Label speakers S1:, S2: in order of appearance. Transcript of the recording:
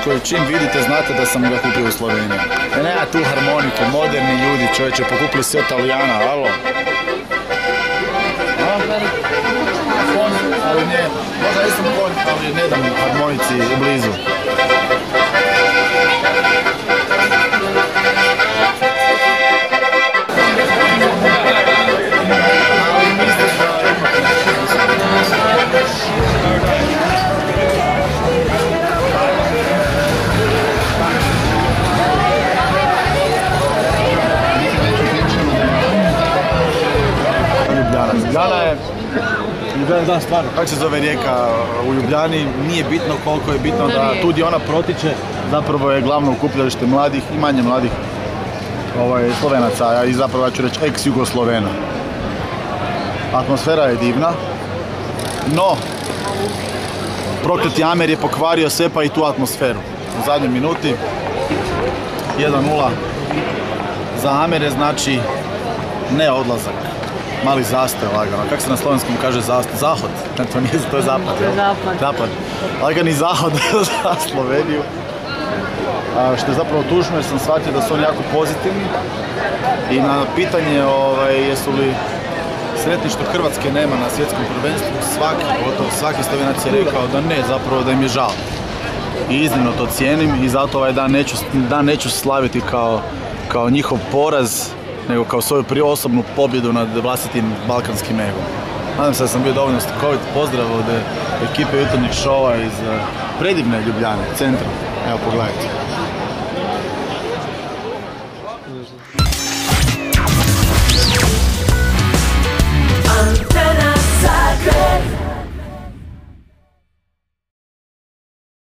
S1: koji čim vidite znate da sam ga kupio u Sloveniji. Nema tu harmonike, moderni ljudi, čovječe, pokupili se od Talijana, alo? Ali ne, možda jesam konj, ali ne dam harmonici blizu.
S2: Da, stvarno.
S1: Kako se zove rijeka u Ljubljani, nije bitno koliko je bitno da tu gdje ona protiče, zapravo je glavno okupljalište mladih i manje mladih Slovenaca, i zapravo ja ću reći ex-Jugoslovena. Atmosfera je divna, no prokleti Amer je pokvario sve pa i tu atmosferu. U zadnjoj minuti 1:0 za Amere znači ne odlazak. Mali zastoj lagano. Kako se na slovenskom kaže zastoj? Zahod. Ne, to nije, to je zapad. Zapad. Lagani zahod za Sloveniju. Što je zapravo tužno jer sam shvatio da su oni jako pozitivni. I na pitanje jesu li sretni što Hrvatske nema na svjetskom prvenstvu, svaki Slovenac je rekao da ne, zapravo da im je žao. I iznimno to cijenim i zato ovaj dan neću slaviti kao njihov poraz, nego kao svoju osobnu pobjedu nad vlastitim balkanskim egom. Nadam se da sam bio dovoljno slikovit. Pozdrav od ekipe jutarnjeg šova iz predivne Ljubljane, centra. Evo, pogledajte.